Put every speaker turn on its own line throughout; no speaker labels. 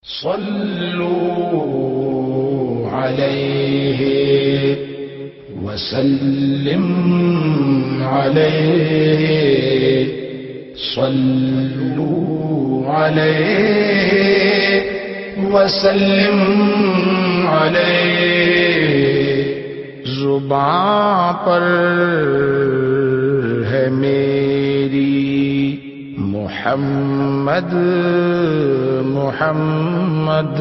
صلوا عليه وسلم عليه صلوا عليه وسلم عليه زباں پر ہے میری محمد محمد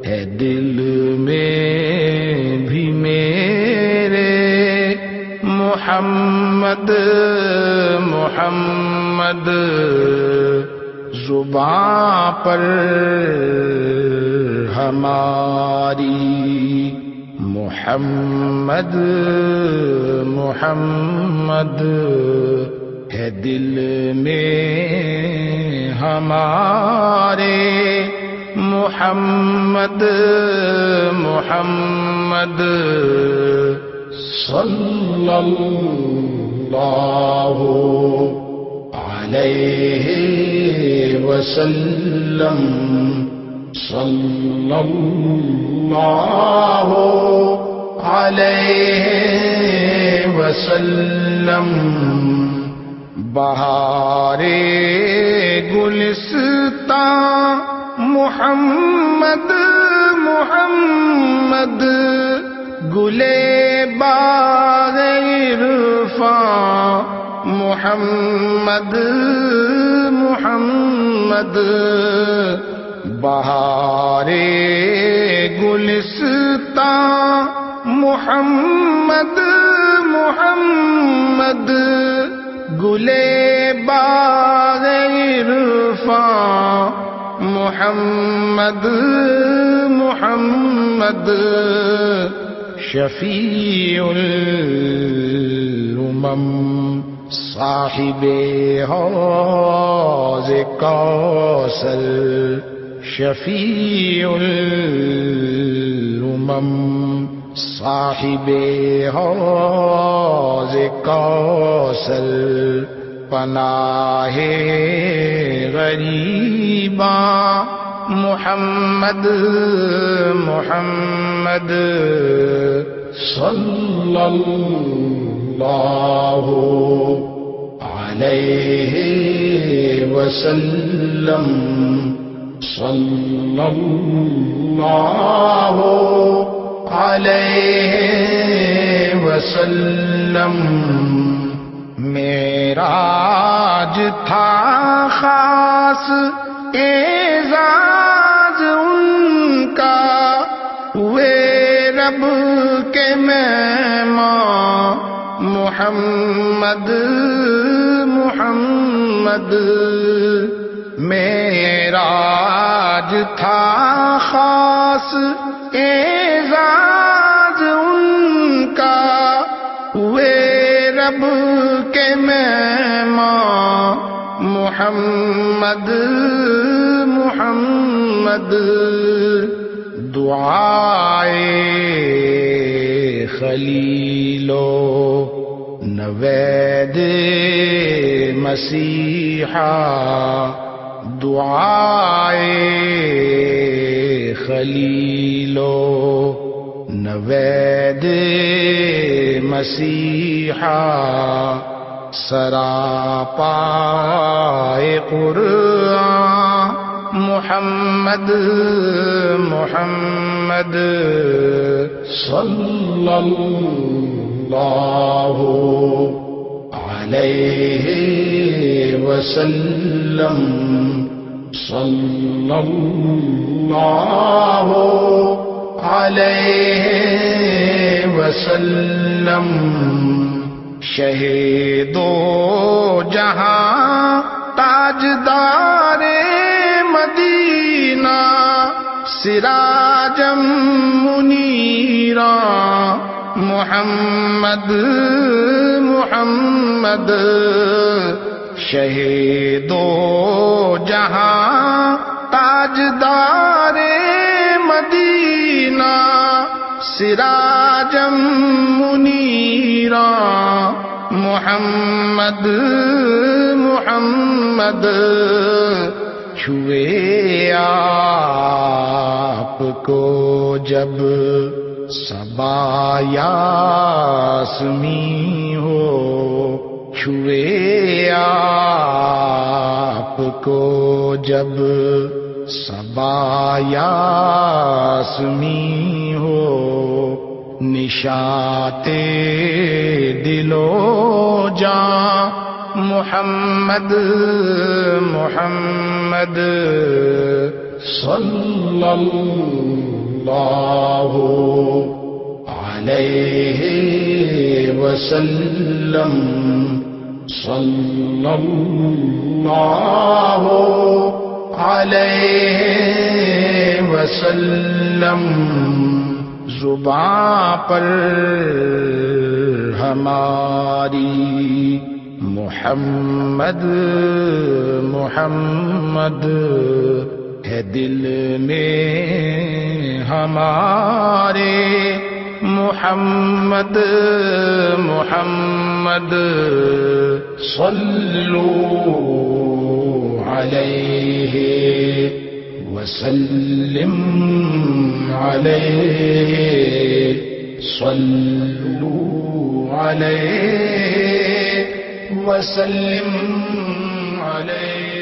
ہے دل میں بھی میرے محمد محمد زباں پر ہماری محمد محمد ہے دل میں ہمارے محمد محمد صلی اللہ علیہ وسلم صلی اللہ علیہ وسلم بہار گلستان محمد محمد گلے باغ عرفان محمد محمد بہار گلستان محمد محمد گلے باغ عرفان محمد محمد شفیع الامم صاحب حوض کوثر شفیع الامم صاحب حوض کوثر پناہ غریباں محمد محمد صلی اللہ علیہ وسلم صلی اللہ علیہ وسلم معراج تھا خاص اعزاز ان کا ہوئے رب کے مہمان محمد محمد معراج تھا خاص اعزاز ان کا ہوئے رب کے مہمان محمد محمد دعائے خلیلو نوید مسیحا دعائے خلیلو نوید مسیحا سراپائے قرآن محمد محمد صلی اللہ علیہ وسلم صلی اللہ علیہ وسلم شہیدو جہاں تاجدار مدینہ سراجم منیرا محمد محمد شہیدو جہاں تاجدار مدینہ سراجم منیرا محمد محمد چھوئے جب صبا یاسمین ہو چھوئے آپ کو جب صبا یاسمین ہو نشاط دل و جاں محمد محمد صلی اللہ علیہ وسلم صلی اللہ علیہ وسلم زباں پر ہماری محمد محمد ہے دل میں ہمارے محمد محمد صلو علیہ وسلم علیہ صلو علیہ وسلم علیہ